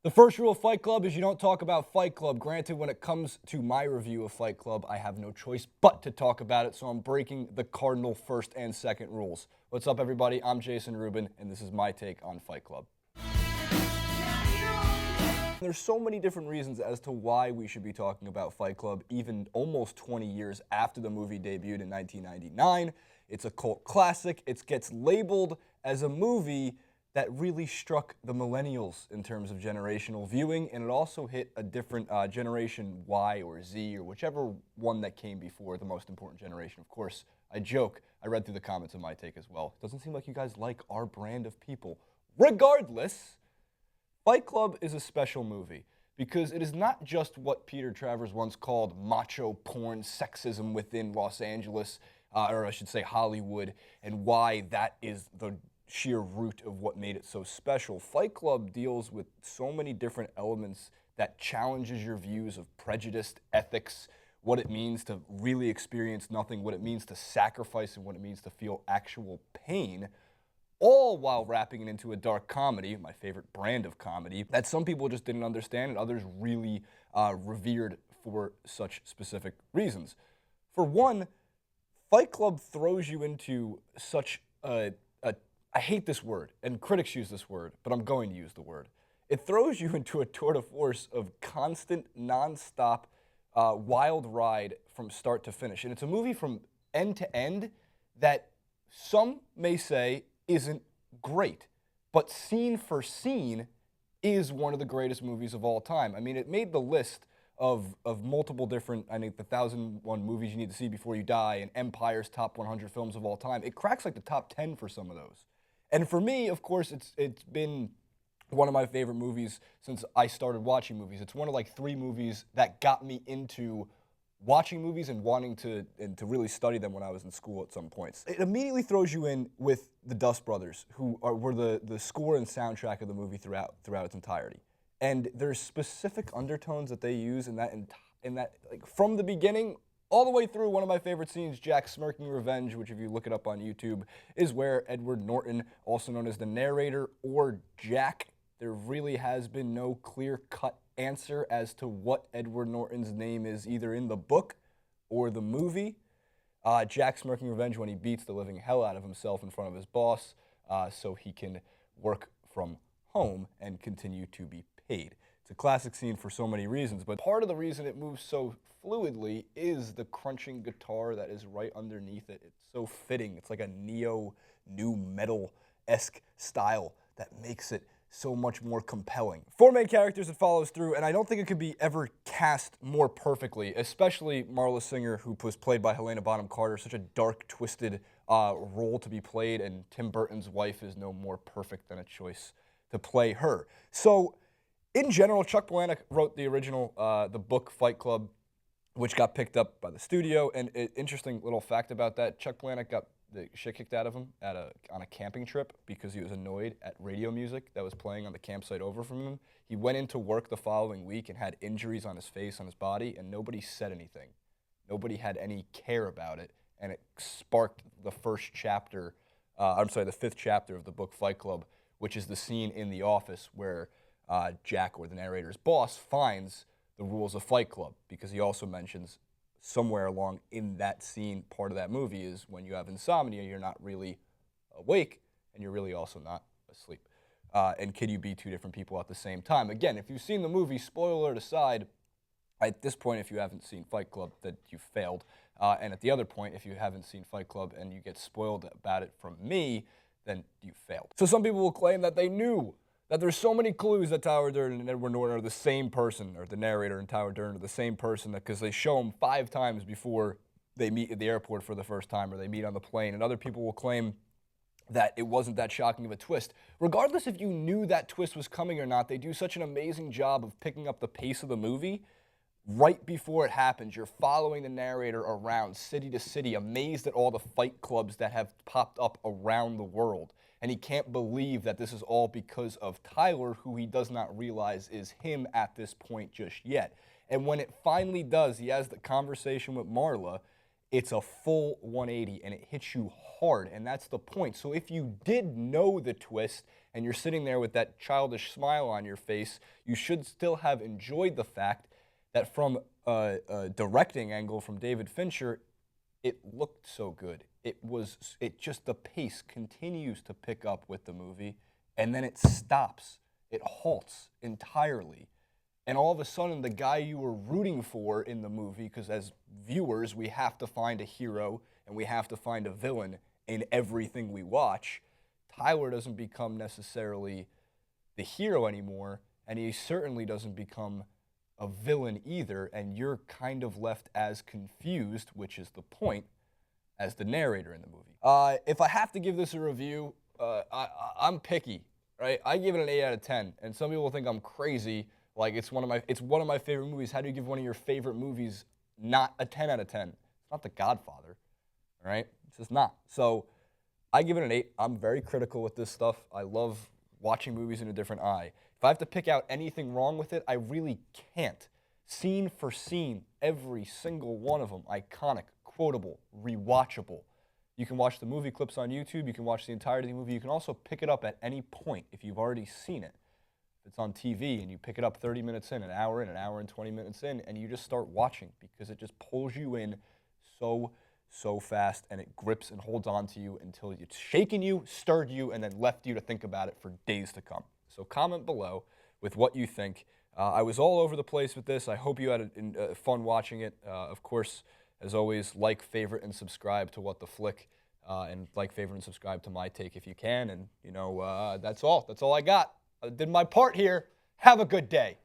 The first rule of Fight Club is you don't talk about Fight Club. Granted, when it comes to my review of Fight Club, I have no choice but to talk about it, so I'm breaking the cardinal first and second rules. What's up, everybody? I'm Jason Rubin, and this is my take on Fight Club. There's so many different reasons as to why we should be talking about Fight Club, even almost 20 years after the movie debuted in 1999. It's a cult classic. It gets labeled as a movie that really struck the millennials in terms of generational viewing, and it also hit a different generation Y or Z or whichever one that came before the most important generation. Of course, I joke. I read through the comments of my take as well. Doesn't seem like you guys like our brand of people. Regardless, Fight Club is a special movie because it is not just what Peter Travers once called macho porn sexism within Los Angeles, or I should say Hollywood, and why that is the sheer root of what made it so special. Fight Club deals with so many different elements that challenges your views of prejudice, ethics, what it means to really experience nothing, what it means to sacrifice, and what it means to feel actual pain, all while wrapping it into a dark comedy, my favorite brand of comedy, that some people just didn't understand and others really revered for such specific reasons. For one, Fight Club throws you into such I hate this word, and critics use this word, but I'm going to use the word. It throws you into a tour de force of constant, non-stop, wild ride from start to finish. And it's a movie from end to end that some may say isn't great, but scene for scene is one of the greatest movies of all time. I mean, it made the list of multiple different, I think, the 1,001 movies you need to see before you die, and Empire's top 100 films of all time. It cracks like the top 10 for some of those. And for me, of course, it's been one of my favorite movies since I started watching movies. It's one of like 3 movies that got me into watching movies and wanting to really study them when I was in school at some points. It immediately throws you in with the Dust Brothers, who were the score and soundtrack of the movie throughout its entirety. And there's specific undertones that they use in that like from the beginning all the way through. One of my favorite scenes, Jack's Smirking Revenge, which if you look it up on YouTube, is where Edward Norton, also known as the narrator or Jack, there really has been no clear-cut answer as to what Edward Norton's name is either in the book or the movie. Jack's Smirking Revenge, when he beats the living hell out of himself in front of his boss so he can work from home and continue to be paid. It's a classic scene for so many reasons, but part of the reason it moves so fluidly is the crunching guitar that is right underneath it. It's so fitting. It's like a neo-new metal-esque style that makes it so much more compelling. 4 main characters it follows through, and I don't think it could be ever cast more perfectly, especially Marla Singer, who was played by Helena Bonham Carter, such a dark, twisted role to be played, and Tim Burton's wife is no more perfect than a choice to play her. So, in general, Chuck Palahniuk wrote the original, the book Fight Club, which got picked up by the studio. And an interesting little fact about that, Chuck Palahniuk got the shit kicked out of him on a camping trip because he was annoyed at radio music that was playing on the campsite over from him. He went into work the following week and had injuries on his face, on his body, and nobody said anything. Nobody had any care about it, and it sparked the first chapter, the 5th chapter of the book Fight Club, which is the scene in the office where Jack, or the narrator's boss, finds the rules of Fight Club, because he also mentions somewhere along in that scene, part of that movie is when you have insomnia, you're not really awake, and you're really also not asleep. And can you be 2 different people at the same time? Again, if you've seen the movie, spoiler alert aside, at this point, if you haven't seen Fight Club, that you failed. And at the other point, if you haven't seen Fight Club and you get spoiled about it from me, then you failed. So some people will claim that they knew that there's so many clues that Tyler Durden and Edward Norton are the same person, or the narrator and Tyler Durden are the same person, because they show them 5 times before they meet at the airport for the first time, or they meet on the plane. And other people will claim that it wasn't that shocking of a twist. Regardless if you knew that twist was coming or not, they do such an amazing job of picking up the pace of the movie. Right before it happens, you're following the narrator around city to city, amazed at all the fight clubs that have popped up around the world. And he can't believe that this is all because of Tyler, who he does not realize is him at this point just yet. And when it finally does, he has the conversation with Marla, it's a full 180 and it hits you hard, and that's the point. So if you did know the twist and you're sitting there with that childish smile on your face, you should still have enjoyed the fact that from a directing angle from David Fincher, it looked so good. It just, the pace continues to pick up with the movie, and then it stops. It halts entirely. And all of a sudden, the guy you were rooting for in the movie, because as viewers, we have to find a hero and we have to find a villain in everything we watch, Tyler doesn't become necessarily the hero anymore, and he certainly doesn't become a villain either, and you're kind of left as confused, which is the point, as the narrator in the movie. If I have to give this a review, I'm picky, right? I give it an 8 out of 10, and some people think I'm crazy. Like, it's one of my favorite movies. How do you give one of your favorite movies not a 10 out of 10? It's not The Godfather, all right? It's just not. So I give it an 8. I'm very critical with this stuff. I love watching movies in a different eye. If I have to pick out anything wrong with it, I really can't. Scene for scene, every single one of them, iconic, quotable, rewatchable. You can watch the movie clips on YouTube. You can watch the entirety of the movie. You can also pick it up at any point if you've already seen it. It's on TV and you pick it up 30 minutes in, an hour and 20 minutes in, and you just start watching because it just pulls you in so fast, and it grips and holds on to you until it's shaken you, stirred you, and then left you to think about it for days to come. So comment below with what you think. I was all over the place with this. I hope you had fun watching it. Of course, as always, like, favorite, and subscribe to What the Flick, and like, favorite, and subscribe to my take if you can. And, you know, that's all. That's all I got. I did my part here. Have a good day.